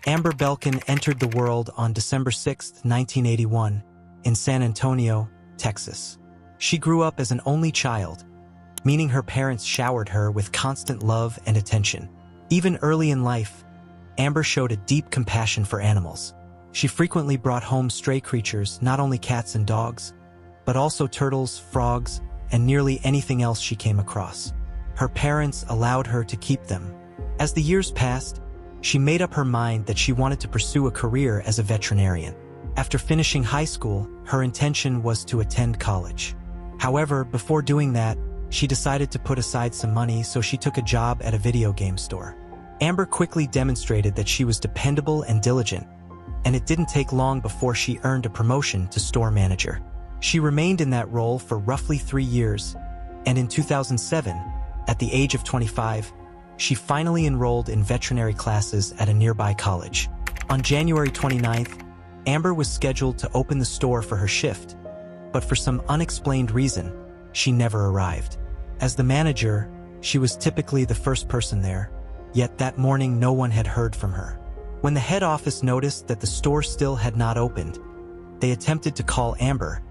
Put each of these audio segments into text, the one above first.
Amber Belkin entered the world on December 6, 1981, in San Antonio, Texas. She grew up as an only child, meaning her parents showered her with constant love and attention. Even early in life, Amber showed a deep compassion for animals. She frequently brought home stray creatures, not only cats and dogs, but also turtles, frogs, and nearly anything else she came across. Her parents allowed her to keep them. As the years passed, she made up her mind that she wanted to pursue a career as a veterinarian. After finishing high school, her intention was to attend college. However, before doing that, she decided to put aside some money, so she took a job at a video game store. Amber quickly demonstrated that she was dependable and diligent, and it didn't take long before she earned a promotion to store manager. She remained in that role for roughly 3 years, and in 2007, at the age of 25, she finally enrolled in veterinary classes at a nearby college. On January 29th, Amber was scheduled to open the store for her shift, but for some unexplained reason, she never arrived. As the manager, she was typically the first person there, yet that morning no one had heard from her. When the head office noticed that the store still had not opened, they attempted to call Amber,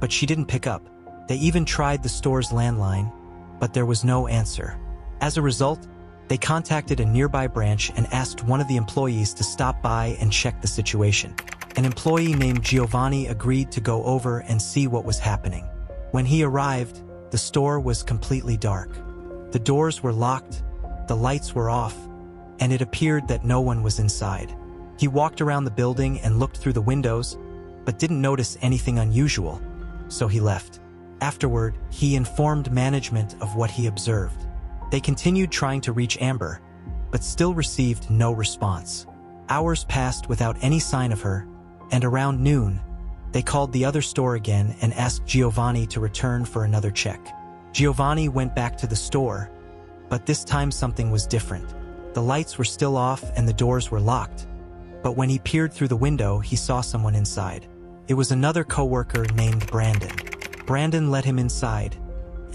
but she didn't pick up. They even tried the store's landline, but there was no answer. As a result, they contacted a nearby branch and asked one of the employees to stop by and check the situation. An employee named Giovanni agreed to go over and see what was happening. When he arrived, the store was completely dark. The doors were locked, the lights were off, and it appeared that no one was inside. He walked around the building and looked through the windows, but didn't notice anything unusual, so he left. Afterward, he informed management of what he observed. They continued trying to reach Amber, but still received no response. Hours passed without any sign of her, and around noon, they called the other store again and asked Giovanni to return for another check. Giovanni went back to the store, but this time something was different. The lights were still off and the doors were locked, but when he peered through the window, he saw someone inside. It was another coworker named Brandon. Brandon let him inside,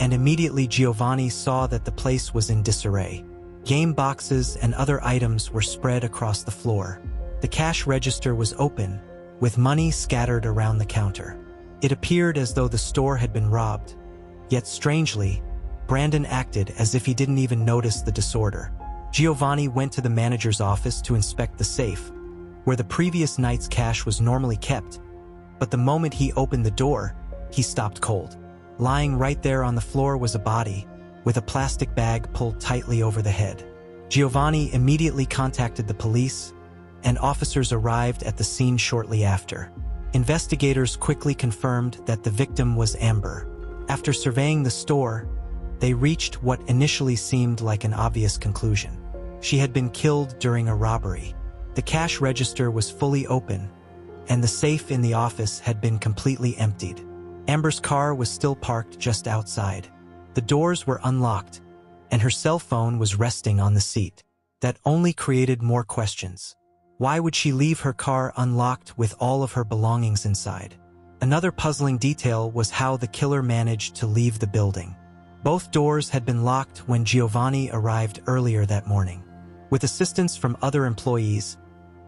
and immediately Giovanni saw that the place was in disarray. Game boxes and other items were spread across the floor. The cash register was open, with money scattered around the counter. It appeared as though the store had been robbed, yet strangely, Brandon acted as if he didn't even notice the disorder. Giovanni went to the manager's office to inspect the safe, where the previous night's cash was normally kept, but the moment he opened the door, he stopped cold. Lying right there on the floor was a body, with a plastic bag pulled tightly over the head. Giovanni immediately contacted the police, and officers arrived at the scene shortly after. Investigators quickly confirmed that the victim was Amber. After surveying the store, they reached what initially seemed like an obvious conclusion. She had been killed during a robbery. The cash register was fully open, and the safe in the office had been completely emptied. Amber's car was still parked just outside. The doors were unlocked, and her cell phone was resting on the seat. That only created more questions. Why would she leave her car unlocked with all of her belongings inside? Another puzzling detail was how the killer managed to leave the building. Both doors had been locked when Giovanni arrived earlier that morning. With assistance from other employees,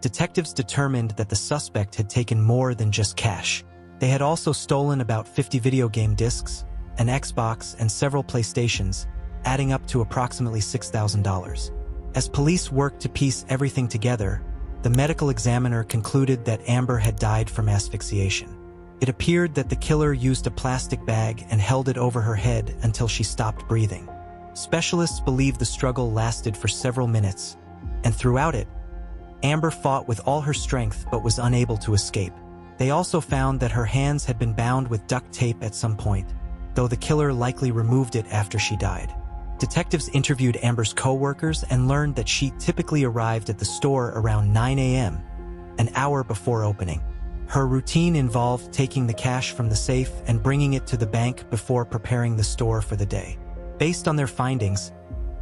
detectives determined that the suspect had taken more than just cash. They had also stolen about 50 video game discs, an Xbox, and several PlayStations, adding up to approximately $6,000. As police worked to piece everything together, the medical examiner concluded that Amber had died from asphyxiation. It appeared that the killer used a plastic bag and held it over her head until she stopped breathing. Specialists believe the struggle lasted for several minutes, and throughout it, Amber fought with all her strength but was unable to escape. They also found that her hands had been bound with duct tape at some point, though the killer likely removed it after she died. Detectives interviewed Amber's co-workers and learned that she typically arrived at the store around 9 a.m., an hour before opening. Her routine involved taking the cash from the safe and bringing it to the bank before preparing the store for the day. Based on their findings,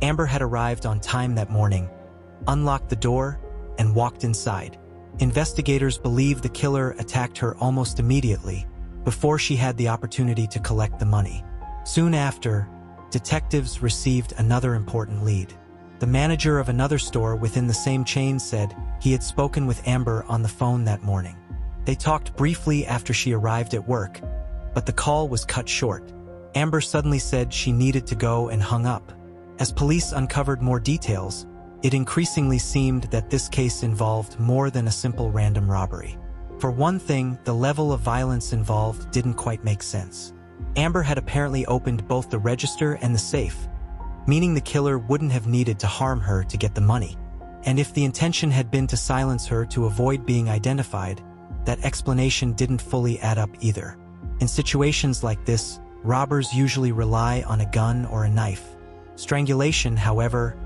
Amber had arrived on time that morning, unlocked the door, and walked inside. Investigators believe the killer attacked her almost immediately, before she had the opportunity to collect the money. Soon after, detectives received another important lead. The manager of another store within the same chain said he had spoken with Amber on the phone that morning. They talked briefly after she arrived at work, but the call was cut short. Amber suddenly said she needed to go and hung up. As police uncovered more details, it increasingly seemed that this case involved more than a simple random robbery. For one thing, the level of violence involved didn't quite make sense. Amber had apparently opened both the register and the safe, meaning the killer wouldn't have needed to harm her to get the money. And if the intention had been to silence her to avoid being identified, that explanation didn't fully add up either. In situations like this, robbers usually rely on a gun or a knife. Strangulation, however,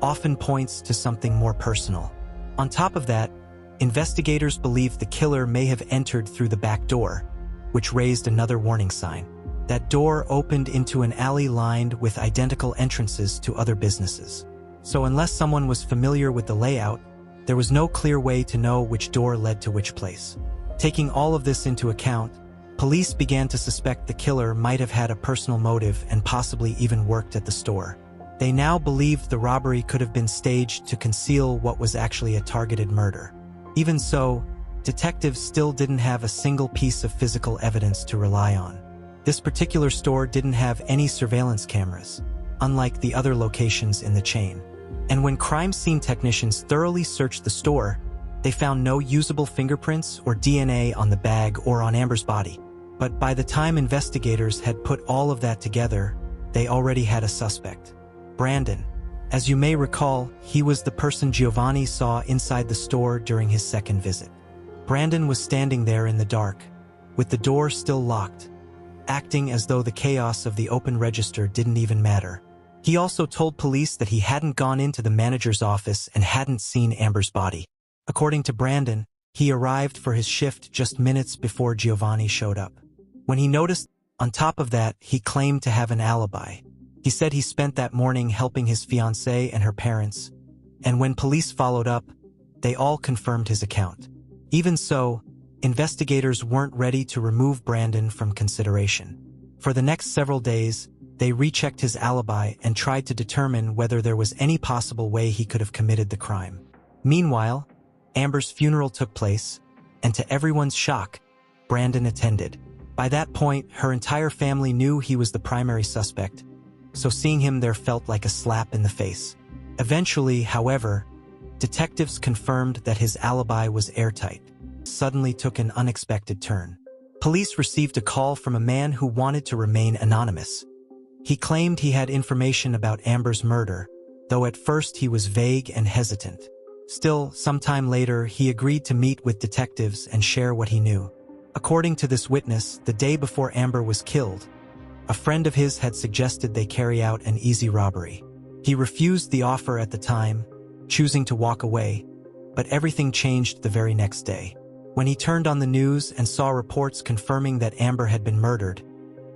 often points to something more personal. On top of that, investigators believe the killer may have entered through the back door, which raised another warning sign. That door opened into an alley lined with identical entrances to other businesses. So unless someone was familiar with the layout, there was no clear way to know which door led to which place. Taking all of this into account, police began to suspect the killer might have had a personal motive and possibly even worked at the store. They now believed the robbery could have been staged to conceal what was actually a targeted murder. Even so, detectives still didn't have a single piece of physical evidence to rely on. This particular store didn't have any surveillance cameras, unlike the other locations in the chain. And when crime scene technicians thoroughly searched the store, they found no usable fingerprints or DNA on the bag or on Amber's body. But by the time investigators had put all of that together, they already had a suspect. Brandon. As you may recall, he was the person Giovanni saw inside the store during his second visit. Brandon was standing there in the dark, with the door still locked, acting as though the chaos of the open register didn't even matter. He also told police that he hadn't gone into the manager's office and hadn't seen Amber's body. According to Brandon, he arrived for his shift just minutes before Giovanni showed up. When he noticed, on top of that, he claimed to have an alibi. He said he spent that morning helping his fiancée and her parents, and when police followed up, they all confirmed his account. Even so, investigators weren't ready to remove Brandon from consideration. For the next several days, they rechecked his alibi and tried to determine whether there was any possible way he could have committed the crime. Meanwhile, Amber's funeral took place, and to everyone's shock, Brandon attended. By that point, her entire family knew he was the primary suspect, so seeing him there felt like a slap in the face. Eventually, however, detectives confirmed that his alibi was airtight. Suddenly took an unexpected turn. Police received a call from a man who wanted to remain anonymous. He claimed he had information about Amber's murder, though at first he was vague and hesitant. Still, sometime later, he agreed to meet with detectives and share what he knew. According to this witness, the day before Amber was killed, a friend of his had suggested they carry out an easy robbery. He refused the offer at the time, choosing to walk away, but everything changed the very next day. When he turned on the news and saw reports confirming that Amber had been murdered,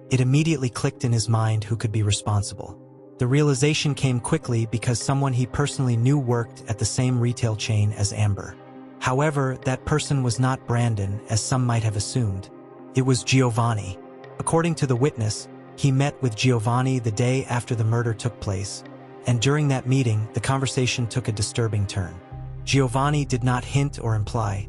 it immediately clicked in his mind who could be responsible. The realization came quickly because someone he personally knew worked at the same retail chain as Amber. However, that person was not Brandon, as some might have assumed. It was Giovanni. According to the witness, he met with Giovanni the day after the murder took place, and during that meeting, the conversation took a disturbing turn. Giovanni did not hint or imply.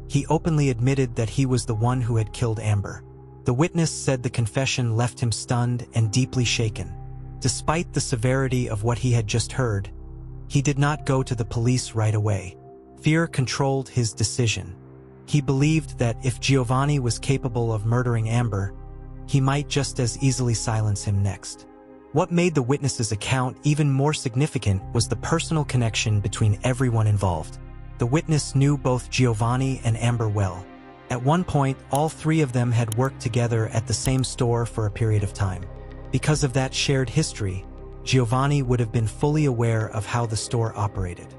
He openly admitted that he was the one who had killed Amber. The witness said the confession left him stunned and deeply shaken. Despite the severity of what he had just heard, he did not go to the police right away. Fear controlled his decision. He believed that if Giovanni was capable of murdering Amber, he might just as easily silence him next. What made the witness's account even more significant was the personal connection between everyone involved. The witness knew both Giovanni and Amber well. At one point, all three of them had worked together at the same store for a period of time. Because of that shared history, Giovanni would have been fully aware of how the store operated.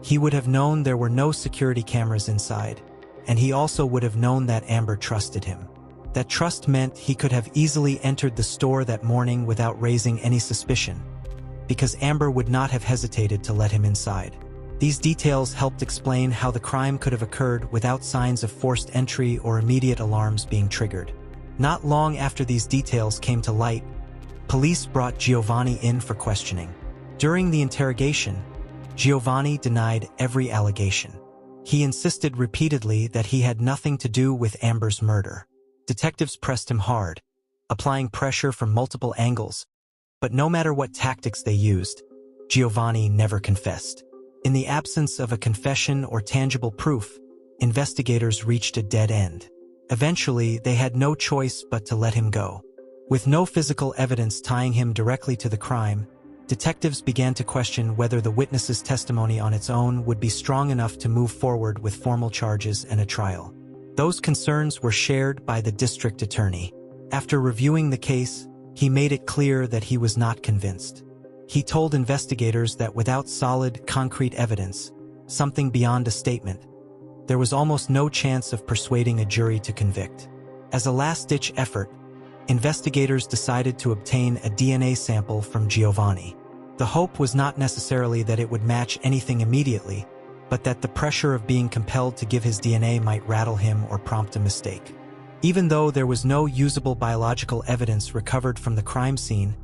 He would have known there were no security cameras inside, and he also would have known that Amber trusted him. That trust meant he could have easily entered the store that morning without raising any suspicion, because Amber would not have hesitated to let him inside. These details helped explain how the crime could have occurred without signs of forced entry or immediate alarms being triggered. Not long after these details came to light, police brought Giovanni in for questioning. During the interrogation, Giovanni denied every allegation. He insisted repeatedly that he had nothing to do with Amber's murder. Detectives pressed him hard, applying pressure from multiple angles, but no matter what tactics they used, Giovanni never confessed. In the absence of a confession or tangible proof, investigators reached a dead end. Eventually, they had no choice but to let him go. With no physical evidence tying him directly to the crime, detectives began to question whether the witness's testimony on its own would be strong enough to move forward with formal charges and a trial. Those concerns were shared by the district attorney. After reviewing the case, he made it clear that he was not convinced. He told investigators that without solid, concrete evidence, something beyond a statement, there was almost no chance of persuading a jury to convict. As a last-ditch effort, investigators decided to obtain a DNA sample from Giovanni. The hope was not necessarily that it would match anything immediately, but that the pressure of being compelled to give his DNA might rattle him or prompt a mistake. Even though there was no usable biological evidence recovered from the crime scene,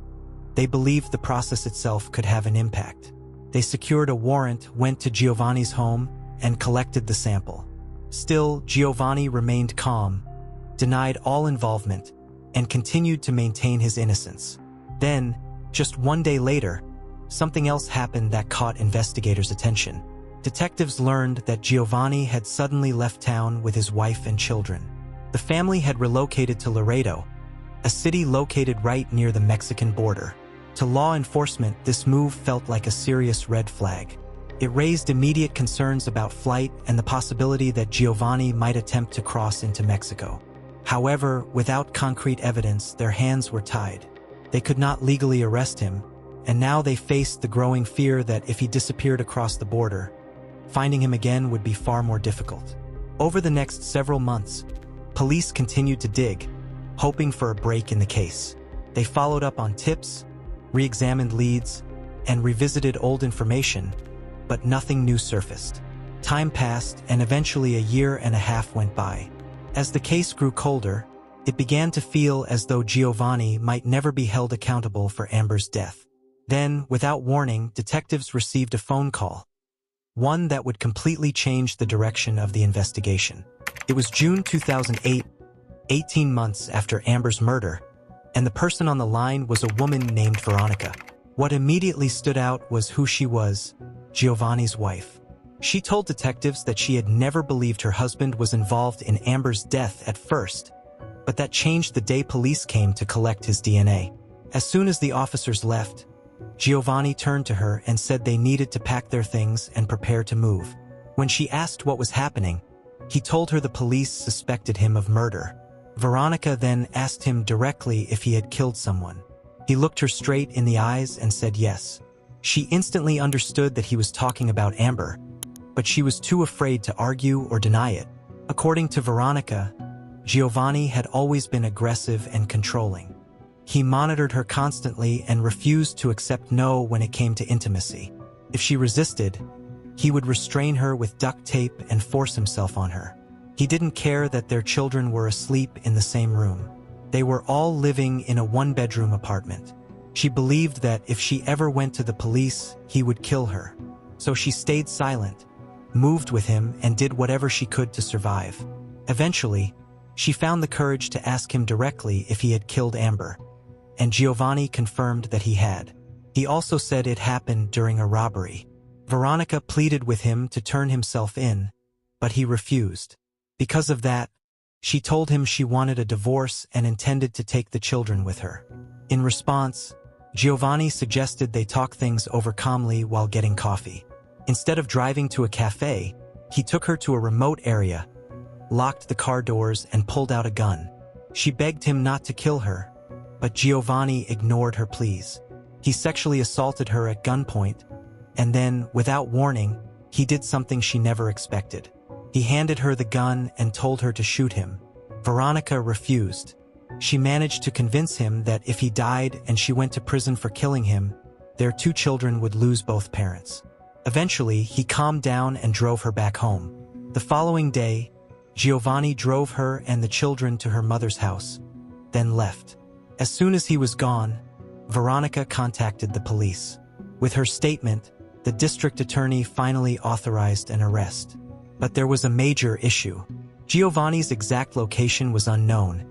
they believed the process itself could have an impact. They secured a warrant, went to Giovanni's home, and collected the sample. Still, Giovanni remained calm, denied all involvement, and continued to maintain his innocence. Then, just one day later, something else happened that caught investigators' attention. Detectives learned that Giovanni had suddenly left town with his wife and children. The family had relocated to Laredo, a city located right near the Mexican border. To law enforcement, this move felt like a serious red flag. It raised immediate concerns about flight and the possibility that Giovanni might attempt to cross into Mexico. However, without concrete evidence, their hands were tied. They could not legally arrest him, and now they faced the growing fear that if he disappeared across the border, finding him again would be far more difficult. Over the next several months, police continued to dig, hoping for a break in the case. They followed up on tips, re-examined leads, and revisited old information, but nothing new surfaced. Time passed, and eventually a year and a half went by. As the case grew colder, it began to feel as though Giovanni might never be held accountable for Amber's death. Then, without warning, detectives received a phone call, one that would completely change the direction of the investigation. It was June 2008, 18 months after Amber's murder, and the person on the line was a woman named Veronica. What immediately stood out was who she was, Giovanni's wife. She told detectives that she had never believed her husband was involved in Amber's death at first, but that changed the day police came to collect his DNA. As soon as the officers left, Giovanni turned to her and said they needed to pack their things and prepare to move. When she asked what was happening, he told her the police suspected him of murder. Veronica then asked him directly if he had killed someone. He looked her straight in the eyes and said yes. She instantly understood that he was talking about Amber, but she was too afraid to argue or deny it. According to Veronica, Giovanni had always been aggressive and controlling. He monitored her constantly and refused to accept no when it came to intimacy. If she resisted, he would restrain her with duct tape and force himself on her. He didn't care that their children were asleep in the same room. They were all living in a one-bedroom apartment. She believed that if she ever went to the police, he would kill her. So she stayed silent, moved with him, and did whatever she could to survive. Eventually, she found the courage to ask him directly if he had killed Amber, and Giovanni confirmed that he had. He also said it happened during a robbery. Veronica pleaded with him to turn himself in, but he refused. Because of that, she told him she wanted a divorce and intended to take the children with her. In response, Giovanni suggested they talk things over calmly while getting coffee. Instead of driving to a cafe, he took her to a remote area, locked the car doors, and pulled out a gun. She begged him not to kill her, but Giovanni ignored her pleas. He sexually assaulted her at gunpoint, and then, without warning, he did something she never expected. He handed her the gun and told her to shoot him. Veronica refused. She managed to convince him that if he died and she went to prison for killing him, their 2 children would lose both parents. Eventually, he calmed down and drove her back home. The following day, Giovanni drove her and the children to her mother's house, then left. As soon as he was gone, Veronica contacted the police. With her statement, the district attorney finally authorized an arrest. But there was a major issue. Giovanni's exact location was unknown,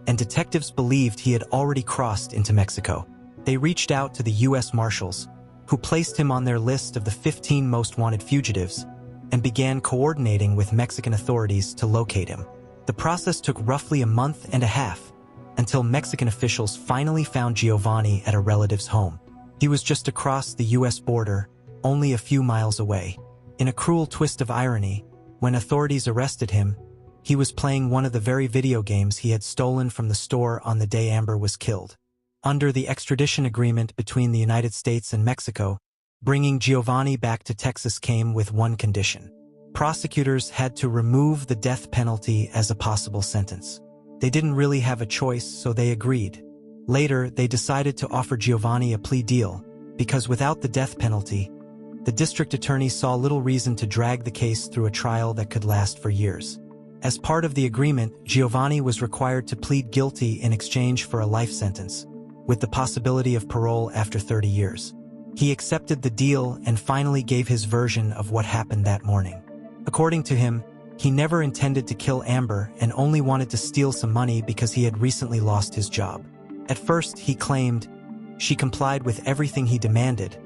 and detectives believed he had already crossed into Mexico. They reached out to the U.S. Marshals, who placed him on their list of the 15 most wanted fugitives, and began coordinating with Mexican authorities to locate him. The process took roughly a month and a half, until Mexican officials finally found Giovanni at a relative's home. He was just across the U.S. border, only a few miles away. In a cruel twist of irony, when authorities arrested him, he was playing one of the very video games he had stolen from the store on the day Amber was killed. Under the extradition agreement between the United States and Mexico, bringing Giovanni back to Texas came with one condition. Prosecutors had to remove the death penalty as a possible sentence. They didn't really have a choice, so they agreed. Later, they decided to offer Giovanni a plea deal, because without the death penalty, the district attorney saw little reason to drag the case through a trial that could last for years. As part of the agreement, Giovanni was required to plead guilty in exchange for a life sentence, with the possibility of parole after 30 years. He accepted the deal and finally gave his version of what happened that morning. According to him, he never intended to kill Amber and only wanted to steal some money because he had recently lost his job. At first, he claimed she complied with everything he demanded,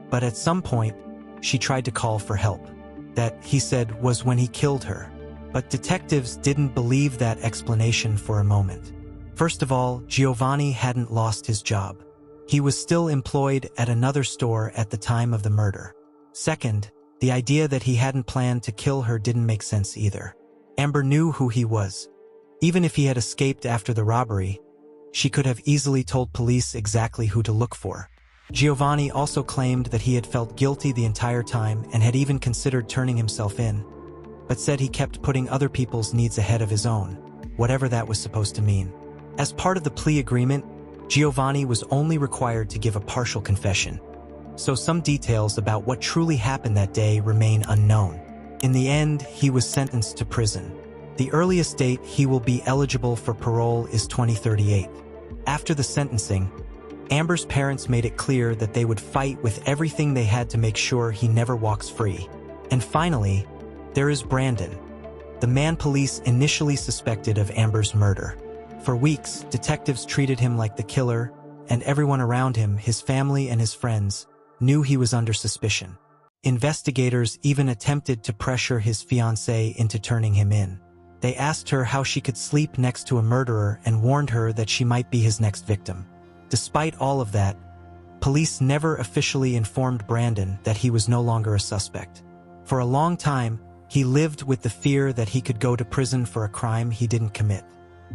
but at some point, she tried to call for help. That, he said, was when he killed her. But detectives didn't believe that explanation for a moment. First of all, Giovanni hadn't lost his job. He was still employed at another store at the time of the murder. Second, the idea that he hadn't planned to kill her didn't make sense either. Amber knew who he was. Even if he had escaped after the robbery, she could have easily told police exactly who to look for. Giovanni also claimed that he had felt guilty the entire time and had even considered turning himself in, but said he kept putting other people's needs ahead of his own, whatever that was supposed to mean. As part of the plea agreement, Giovanni was only required to give a partial confession, so some details about what truly happened that day remain unknown. In the end, he was sentenced to prison. The earliest date he will be eligible for parole is 2038. After the sentencing, Amber's parents made it clear that they would fight with everything they had to make sure he never walks free. And finally, there is Brandon, the man police initially suspected of Amber's murder. For weeks, detectives treated him like the killer, and everyone around him, his family and his friends, knew he was under suspicion. Investigators even attempted to pressure his fiancée into turning him in. They asked her how she could sleep next to a murderer and warned her that she might be his next victim. Despite all of that, police never officially informed Brandon that he was no longer a suspect. For a long time, he lived with the fear that he could go to prison for a crime he didn't commit.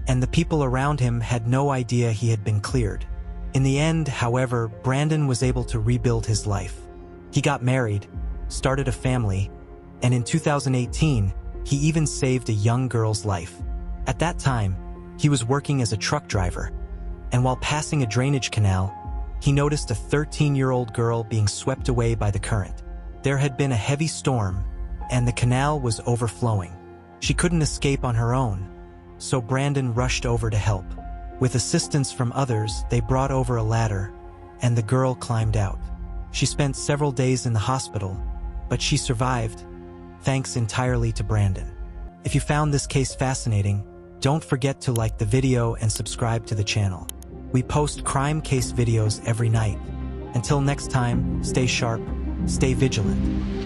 And the people around him had no idea he had been cleared. In the end, however, Brandon was able to rebuild his life. He got married, started a family, and in 2018, he even saved a young girl's life. At that time, he was working as a truck driver, and while passing a drainage canal, he noticed a 13-year-old girl being swept away by the current. There had been a heavy storm, and the canal was overflowing. She couldn't escape on her own, so Brandon rushed over to help. With assistance from others, they brought over a ladder, and the girl climbed out. She spent several days in the hospital, but she survived, thanks entirely to Brandon. If you found this case fascinating, don't forget to like the video and subscribe to the channel. We post crime case videos every night. Until next time, stay sharp, stay vigilant.